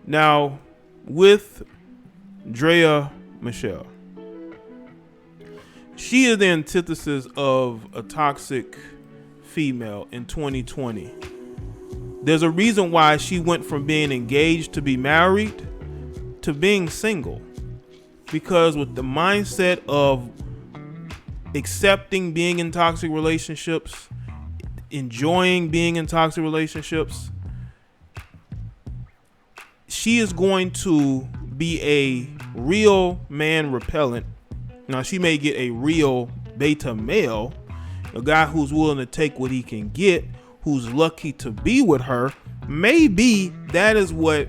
Now, with Draya Michele, she is the antithesis of a toxic female in 2020. There's a reason why she went from being engaged to be married to being single. Because with the mindset of accepting being in toxic relationships, enjoying being in toxic relationships, she is going to be a real man repellent. Now, she may get a real beta male, a guy who's willing to take what he can get, who's lucky to be with her. Maybe that is what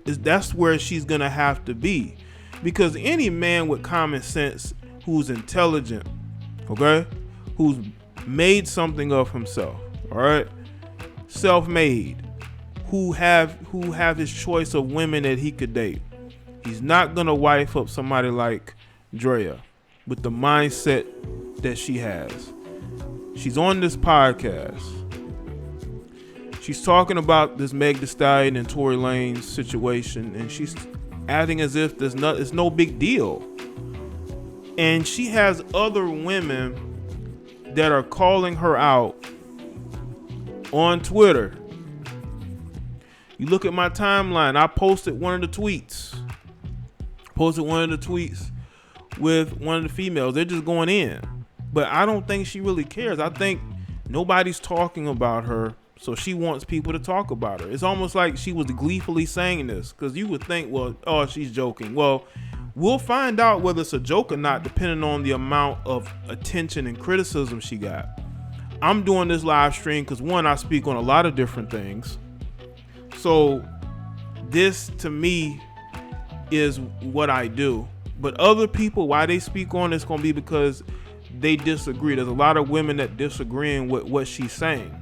that's where she's gonna have to be, because any man with common sense, who's intelligent, okay, who's made something of himself, all right, self-made, who have his choice of women that he could date, he's not gonna wife up somebody like Draya with the mindset that she has. She's on this podcast. She's talking about this Meg Thee Stallion and Tory Lanez situation, and she's acting as if it's no big deal. And she has other women that are calling her out on Twitter. You look at my timeline, I posted one of the tweets. With one of the females. They're just going in. But I don't think she really cares. I think nobody's talking about her, so she wants people to talk about her. It's almost like she was gleefully saying this, because you would think, well, oh, she's joking. Well, we'll find out whether it's a joke or not, depending on the amount of attention and criticism she got. I'm doing this live stream because, one, I speak on a lot of different things. So this, to me, is what I do. But other people, why they speak on it's going to be because they disagree. There's a lot of women that disagreeing with what she's saying.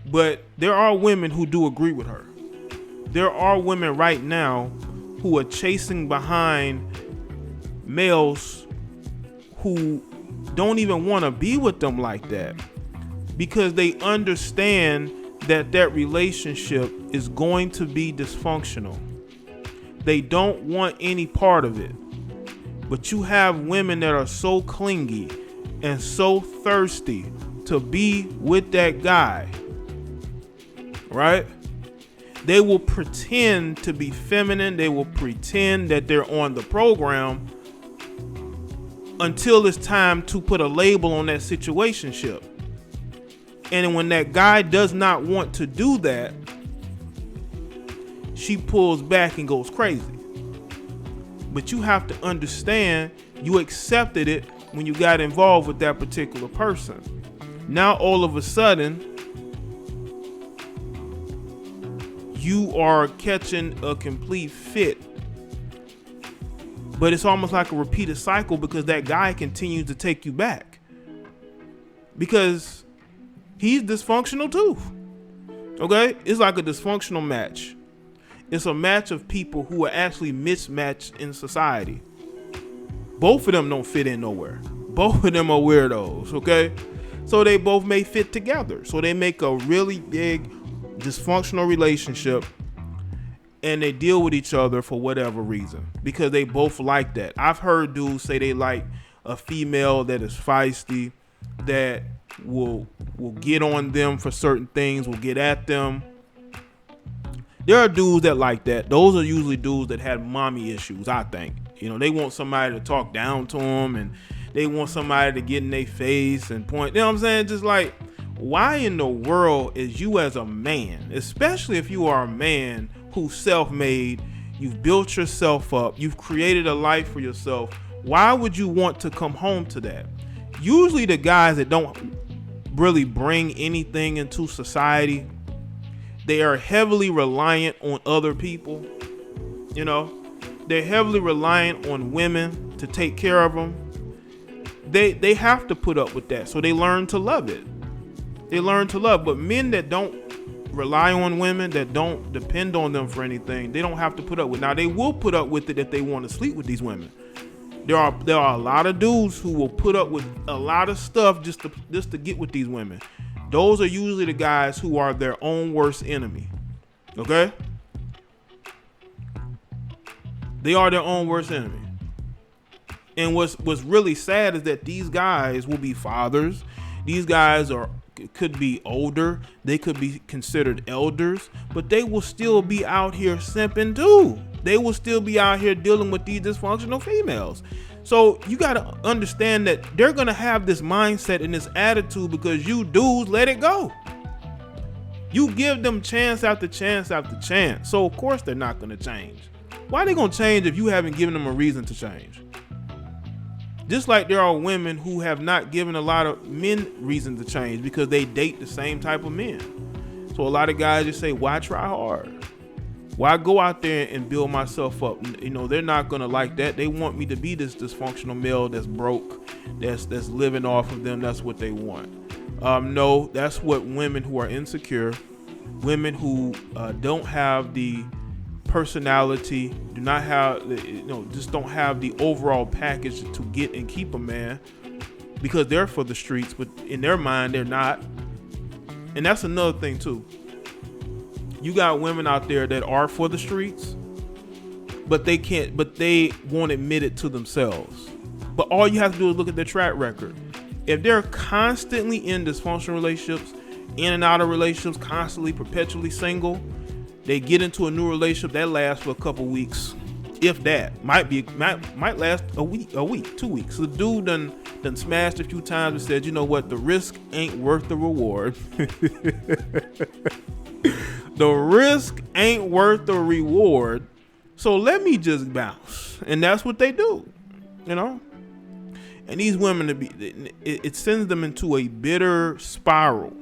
But there are women who do agree with her. There are women right now who are chasing behind males who don't even want to be with them like that, because they understand that relationship is going to be dysfunctional. They don't want any part of it. But you have women that are so clingy and so thirsty to be with that guy, right? They will pretend to be feminine. They will pretend that they're on the program until it's time to put a label on that situationship. And when that guy does not want to do that, she pulls back and goes crazy. But you have to understand, you accepted it when you got involved with that particular person. Now all of a sudden, you are catching a complete fit. But it's almost like a repeated cycle, because that guy continues to take you back. Because he's dysfunctional too. Okay? It's like a dysfunctional match. It's a match of people who are actually mismatched in society. Both of them don't fit in nowhere. Both of them are weirdos, okay? So they both may fit together. So they make a really big dysfunctional relationship, and they deal with each other for whatever reason, because they both like that. I've heard dudes say they like a female that is feisty, that will get on them for certain things, will get at them. There are dudes that like that. Those are usually dudes that have mommy issues, I think. You know, they want somebody to talk down to them, and they want somebody to get in their face and point. You know what I'm saying? Just like, why in the world is you as a man, especially if you are a man who's self-made, you've built yourself up, you've created a life for yourself, why would you want to come home to that? Usually the guys that don't really bring anything into society, they are heavily reliant on other people. You know, they're heavily reliant on women to take care of them. They have to put up with that, so they learn to love it. They learn to love. But men that don't rely on women, that don't depend on them for anything, they don't have to put up with. Now, they will put up with it if they want to sleep with these women. There are a lot of dudes who will put up with a lot of stuff just to get with these women. Those are usually the guys who are their own worst enemy. Okay? They are their own worst enemy. And what's really sad is that these guys will be fathers. These guys could be older. They could be considered elders, but they will still be out here simping too. They will still be out here dealing with these dysfunctional females. So you got to understand that they're going to have this mindset and this attitude because you dudes let it go. You give them chance after chance after chance. So of course they're not going to change. Why are they going to change if you haven't given them a reason to change? Just like there are women who have not given a lot of men reason to change because they date the same type of men. So a lot of guys just say, why try hard? Why go out there and build myself up? You know, they're not going to like that. They want me to be this dysfunctional male that's broke, that's living off of them. That's what they want. No, that's what women who are insecure, women who don't have the personality, do not have, just don't have the overall package to get and keep a man because they're for the streets, but in their mind they're not. And that's another thing too. You got women out there that are for the streets, but they won't admit it to themselves. But all you have to do is look at their track record. If they're constantly in dysfunctional relationships, in and out of relationships, constantly, perpetually single, they get into a new relationship that lasts for a couple weeks, if that. Might last a week, 2 weeks. So the dude done smashed a few times and said, you know what, the risk ain't worth the reward. The risk ain't worth the reward, so let me just bounce. And that's what they do, you know. And these women, it sends them into a bitter spiral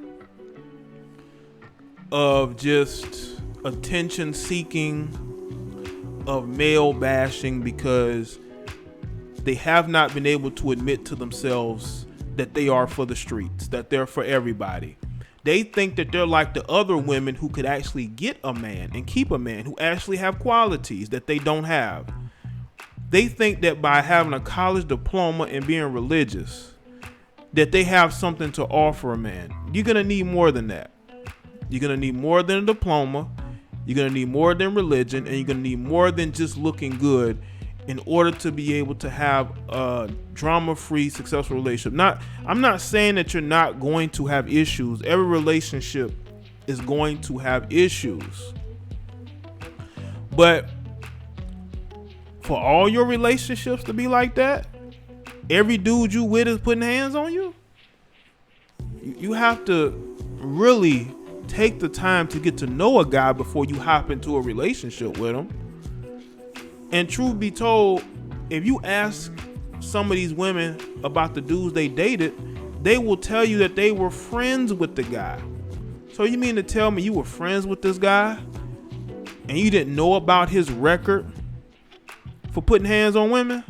of just attention seeking, of male bashing, because they have not been able to admit to themselves that they are for the streets, that they're for everybody. They think that they're like the other women who could actually get a man and keep a man, who actually have qualities that they don't have. They think that by having a college diploma and being religious, that they have something to offer a man. You're going to need more than that. You're going to need more than a diploma. You're going to need more than religion, and you're going to need more than just looking good in order to be able to have a drama-free, successful relationship. I'm not saying that you're not going to have issues. Every relationship is going to have issues. But for all your relationships to be like that, every dude you with is putting hands on you, you have to really take the time to get to know a guy before you hop into a relationship with him. And truth be told, if you ask some of these women about the dudes they dated, they will tell you that they were friends with the guy. So you mean to tell me you were friends with this guy and you didn't know about his record for putting hands on women?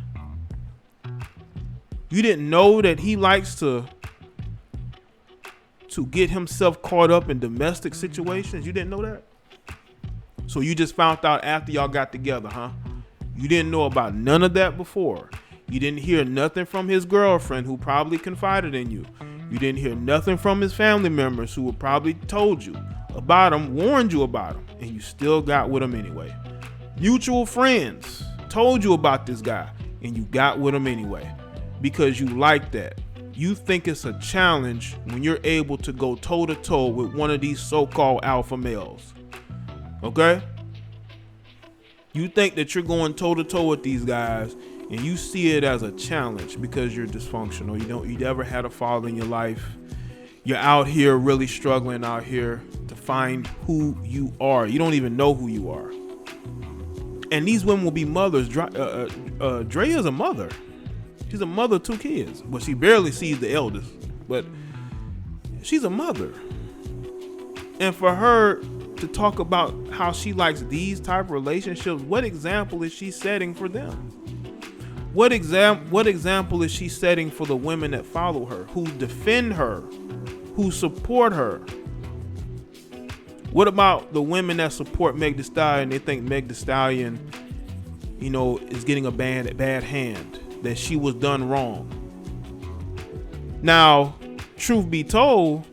You didn't know that he likes to get himself caught up in domestic situations? You didn't know that? So you just found out after y'all got together, huh? You didn't know about none of that before. You didn't hear nothing from his girlfriend who probably confided in you. You didn't hear nothing from his family members who probably told you about him, warned you about him, and you still got with him anyway. Mutual friends told you about this guy, and you got with him anyway because you like that. You think it's a challenge when you're able to go toe to toe with one of these so-called alpha males. Okay? You think that you're going toe to toe with these guys and you see it as a challenge because you're dysfunctional. You never had a father in your life. You're out here really struggling out here to find who you are. You don't even know who you are. And these women will be mothers. Draya is a mother. She's a mother of 2 kids. Well, she barely sees the eldest, but she's a mother. And for her to talk about how she likes these type of relationships, what example is she setting for them? What example is she setting for the women that follow her, who defend her, who support her? What about the women that support Meg Thee Stallion? They think Meg Thee Stallion, is getting a bad hand, that she was done wrong. Now, truth be told,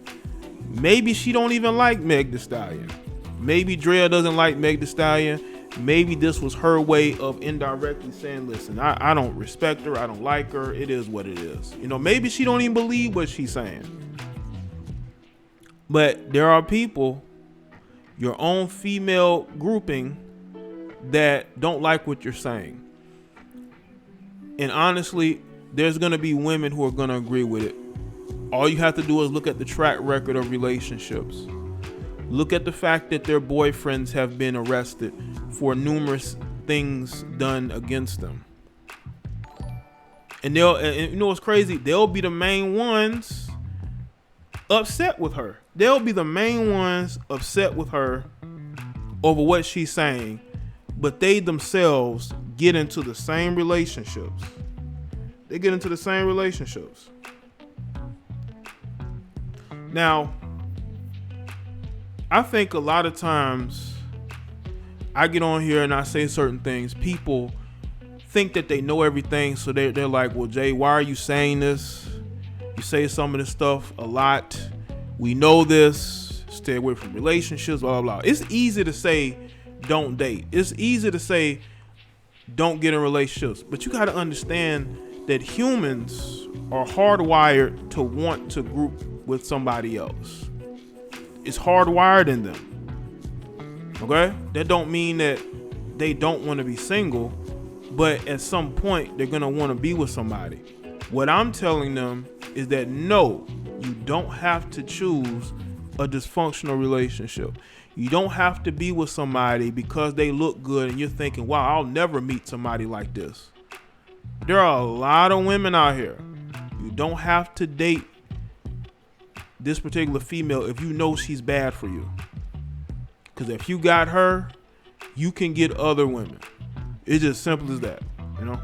maybe she don't even like Meg Thee Stallion. Maybe Draya doesn't like Meg Thee Stallion. Maybe this was her way of indirectly saying, listen, I don't respect her. I don't like her. It is what it is. You know, maybe she don't even believe what she's saying. But there are people, your own female grouping, that don't like what you're saying. And honestly, there's going to be women who are going to agree with it. All you have to do is look at the track record of relationships. Look at the fact that their boyfriends have been arrested for numerous things done against them. And you know what's crazy? They'll be the main ones upset with her. They'll be the main ones upset with her over what she's saying, but they themselves get into the same relationships. They get into the same relationships. Now, I think a lot of times I get on here and I say certain things. People think that they know everything, so they're like, well, Jay, why are you saying this? You say some of this stuff a lot. We know this. Stay away from relationships, blah, blah, blah. It's easy to say don't date. It's easy to say don't get in relationships. But you got to understand that humans are hardwired to want to group with somebody else. It's hardwired in them. Okay? That don't mean that they don't want to be single, but at some point they're going to want to be with somebody. What I'm telling them is that no, you don't have to choose a dysfunctional relationship. You don't have to be with somebody because they look good and you're thinking, wow, I'll never meet somebody like this. There are a lot of women out here. You don't have to date this particular female if you know she's bad for you. Because if you got her, you can get other women. It's just simple as that, you know?